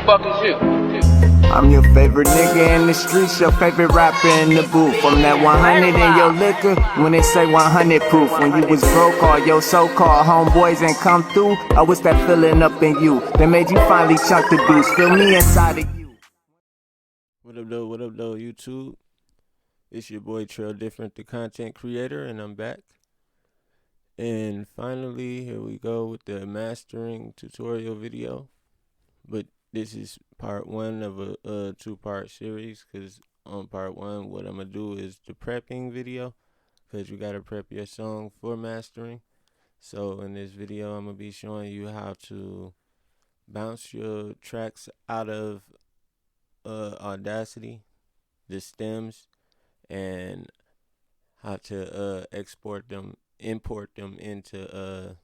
fuck is you? I'm your favorite nigga in the streets, your favorite rapper in the booth. I'm that 100 in your liquor when they say 100 proof. When you was broke, all your so-called homeboys ain't come through. I was that feeling up in you that made you finally chunk the deuce. Feel me inside of you. What up, though, YouTube? It's your boy Trail Different, the content creator, and I'm back. And finally, here we go with the mastering tutorial video. But this is part one of a two-part series, because on part one, what I'm going to do is the prepping video, because you got to prep your song for mastering. So in this video, I'm going to be showing you how to bounce your tracks out of Audacity, the stems, and how to import them into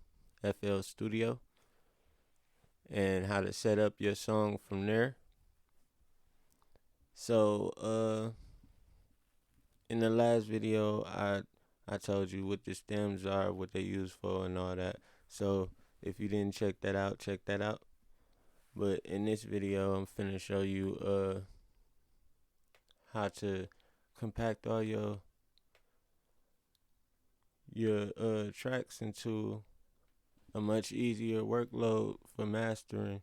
FL Studio, and how to set up your song from there. So in the last video, I told you what the stems are, what they use for, and all that. So if you didn't check that out, check that out. But in this video, I'm finna show you how to compact all your tracks into a much easier workload for mastering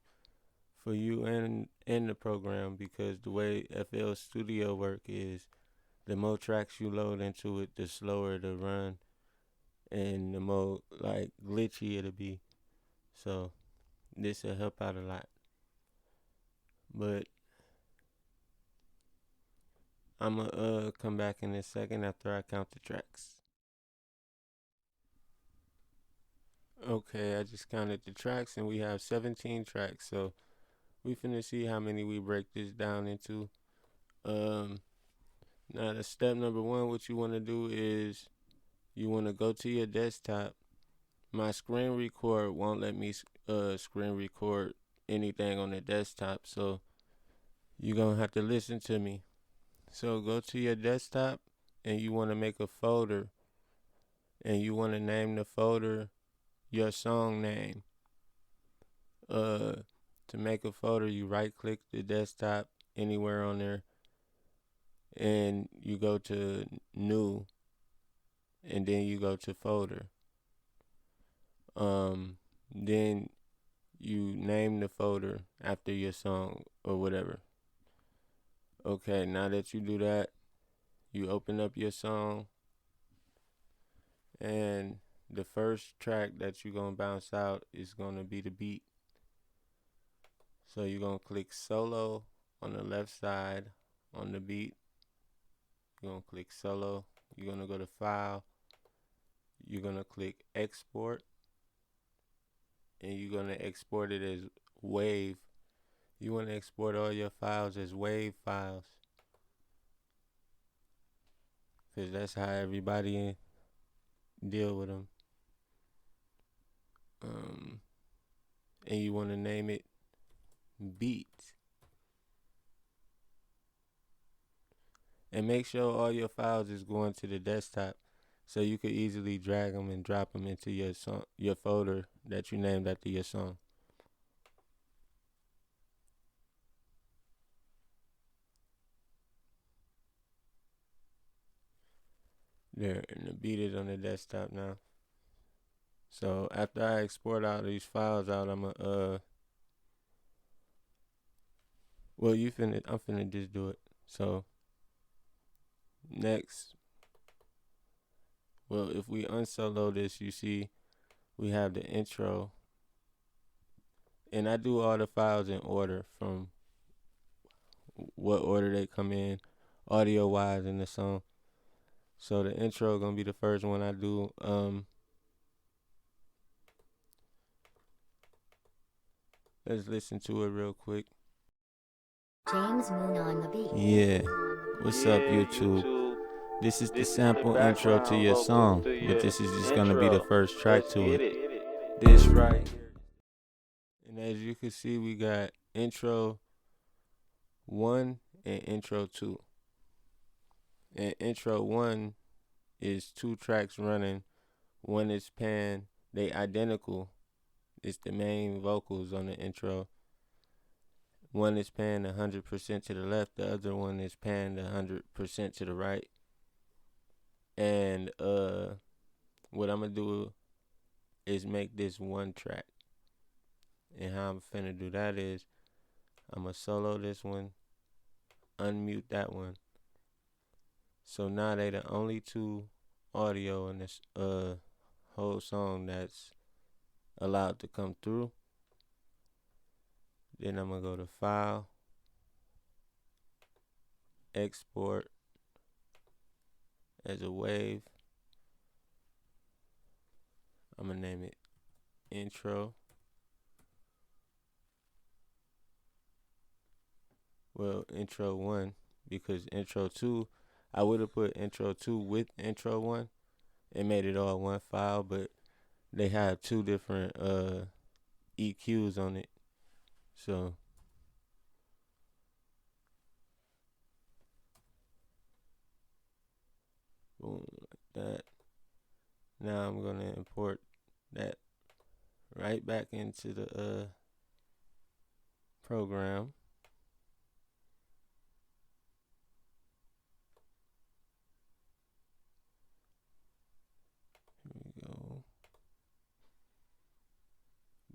for you and the program, because the way FL Studio work is, the more tracks you load into it, the slower it'll run and the more like glitchy it'll be. So this will help out a lot. But I'm gonna come back in a second after I count the tracks. Okay, I just counted the tracks and we have 17 tracks. So we finna see how many we break this down into. Now the step number one, what you wanna do is you wanna go to your desktop. My screen record won't let me screen record anything on the desktop, so you're gonna have to listen to me. So go to your desktop and you wanna make a folder, and you wanna name the folder your song name. To make a folder, you right click the desktop anywhere on there, and you go to new, and then you go to folder. Then you name the folder after your song or whatever. Okay, now that you do that, you open up your song, and the first track that you're gonna bounce out is gonna be the beat. So you're gonna click solo on the left side on the beat. You're gonna click solo. You're gonna go to file. You're gonna click export, and you're gonna export it as wave. You want to export all your files as wave files, because that's how everybody deal with them. And you want to name it beat, and make sure all your files is going to the desktop, so you could easily drag them and drop them into your folder that you named after your song. There, and the beat is on the desktop now. So after I export all these files out, I'm finna just do it. So next, well, if we unsolo this, you see we have the intro, and I do all the files in order from what order they come in audio wise in the song. So the intro gonna be the first one I do. Let's listen to it real quick. James Moon on the beat. Yeah. What's up, YouTube? This is the sample intro to your song, but this is just gonna be the first track to it. This right here. And as you can see, we got intro 1 and intro 2. And intro 1 is 2 tracks running. One is pan. They identical. It's the main vocals on the intro. one is panned 100% to the left, the other one is panned 100% to the right. And what I'm gonna do is make this one track. And how I'm finna do that is I'm gonna solo this one, unmute that one. So now they the only two audio in this whole song that's allowed to come through. Then I'm gonna go to File, Export as a wave. I'm gonna name it Intro. Well, Intro 1, because Intro 2, I would have put Intro 2 with Intro 1 and made it all one file, but they have two different EQs on it. So boom, like that. Now I'm gonna import that right back into the program. Here we go.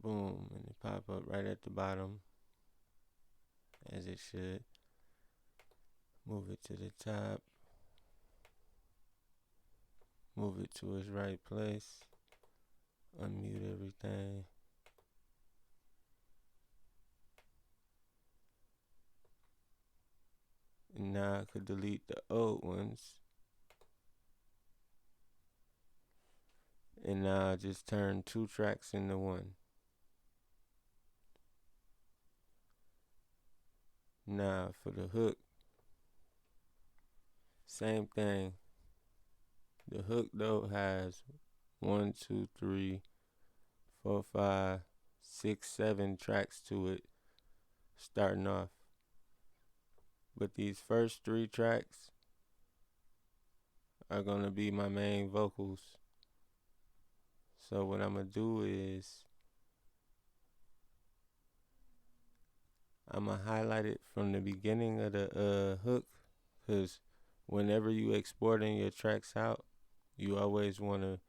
Boom, and it pop up right at the bottom, as it should. Move it to the top. Move it to its right place. Unmute everything. And now I could delete the old ones. And now I just turn two tracks into one. Now for the hook, same thing. The hook though has 1, 2, 3, 4, 5, 6, 7 tracks to it starting off. But these first 3 tracks are gonna be my main vocals. So what I'm gonna do is I'm gonna highlight it from the beginning of the hook, because whenever you exporting your tracks out, you always want to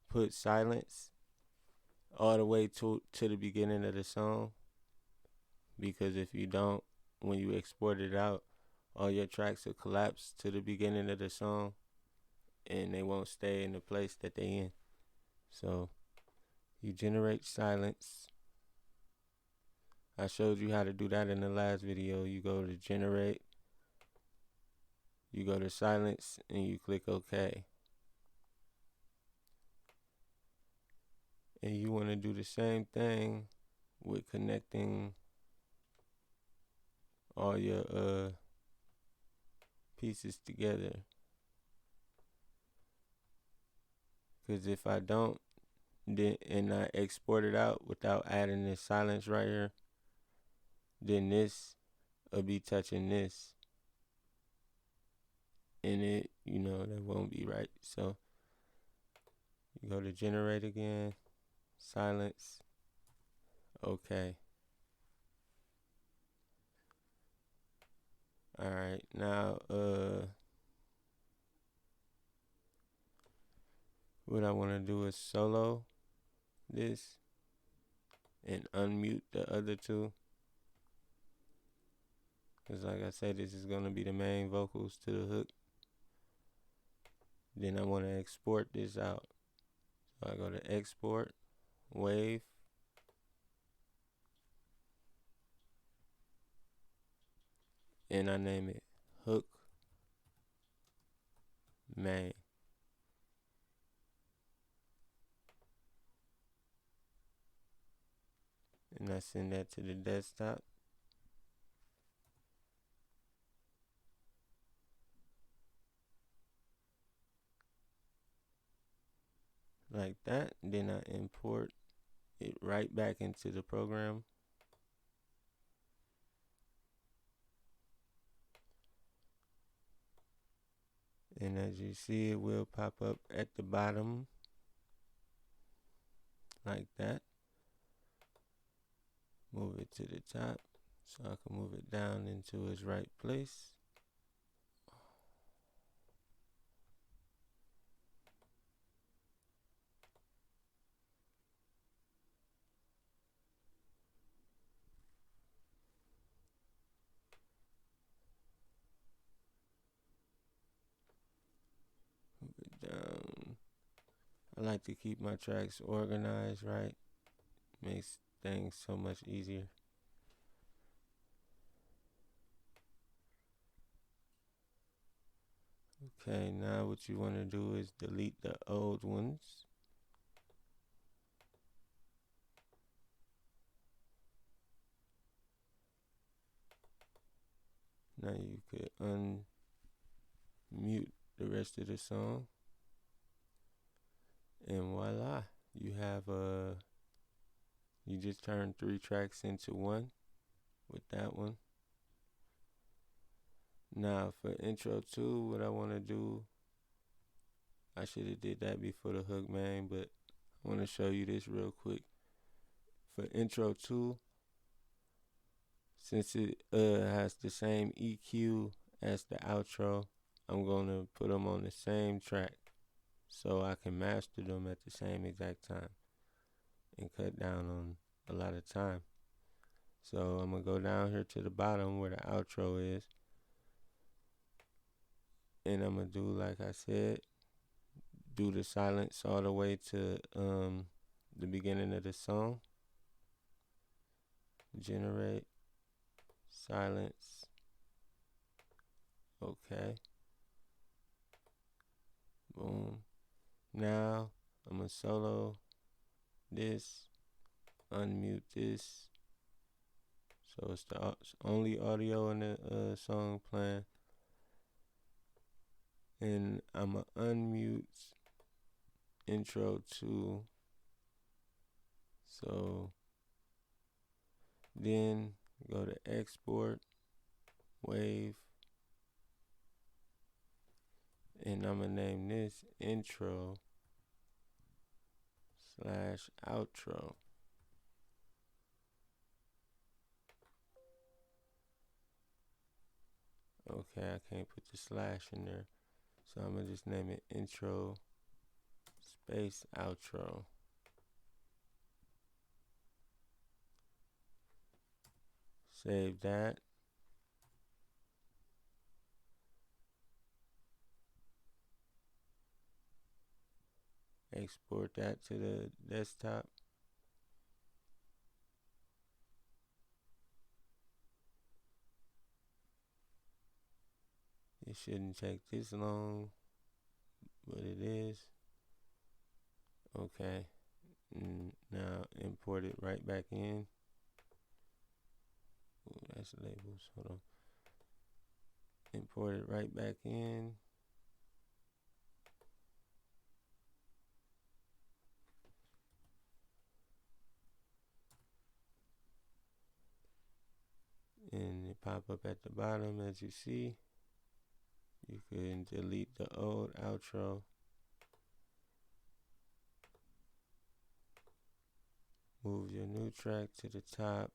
put silence all the way to the beginning of the song, because if you don't, when you export it out, all your tracks will collapse to the beginning of the song and they won't stay in the place that they in. So you generate silence. I showed you how to do that in the last video. You go to generate, you go to silence, and you click OK. And you want to do the same thing with connecting all your pieces together. Because if I don't, then and I export it out without adding this silence right here, then this will be touching this, and it, that won't be right. So you go to generate again, silence, okay. Alright, now what I want to do is solo this and unmute the other two, because like I said, this is going to be the main vocals to the hook. Then I want to export this out. So I go to export, wave, and I name it hook main. And I send that to the desktop. Like that. Then I import it right back into the program. And as you see, it will pop up at the bottom like that. Move it to the top so I can move it down into its right place. Move it down. I like to keep my tracks organized, right? Makes things so much easier. Okay, now what you want to do is delete the old ones. Now you could unmute the rest of the song. And voila, you have you just turned 3 tracks into one with that one. Now for intro 2, what I want to do, I should have did that before the hook, man, but I want to show you this real quick. For intro 2, since it has the same EQ as the outro, I'm going to put them on the same track so I can master them at the same exact time and cut down on a lot of time. So I'm going to go down here to the bottom where the outro is, and I'm going to do, like I said, do the silence all the way to the beginning of the song. Generate silence. Okay. Boom. Now I'm gonna solo this, unmute this, so it's the only audio in the song playing, and I'm gonna unmute intro 2. So then go to export wave, and I'm gonna name this intro / outro. Okay, I can't put the slash in there, so I'm gonna just name it intro space outro. Save that. Export that to the desktop. It shouldn't take this long, but it is. Okay, now import it right back in. Ooh, that's labels. Hold on. Import it right back in. And it pop up at the bottom, as you see. You can delete the old outro. Move your new track to the top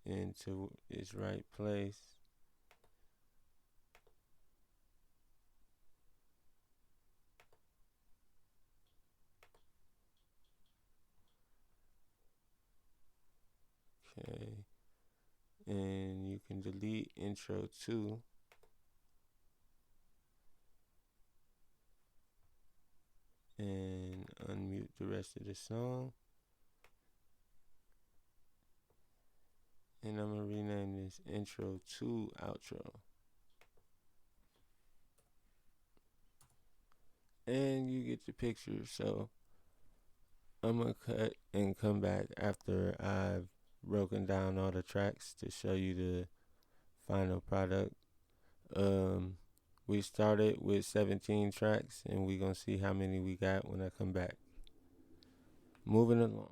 into its right place. Okay. And you can delete intro 2. And unmute the rest of the song. And I'm going to rename this intro 2 outro. And you get the picture. So I'm going to cut and come back after I've broken down all the tracks to show you the final product. We started with 17 tracks, and we're going to see how many we got when I come back. Moving along.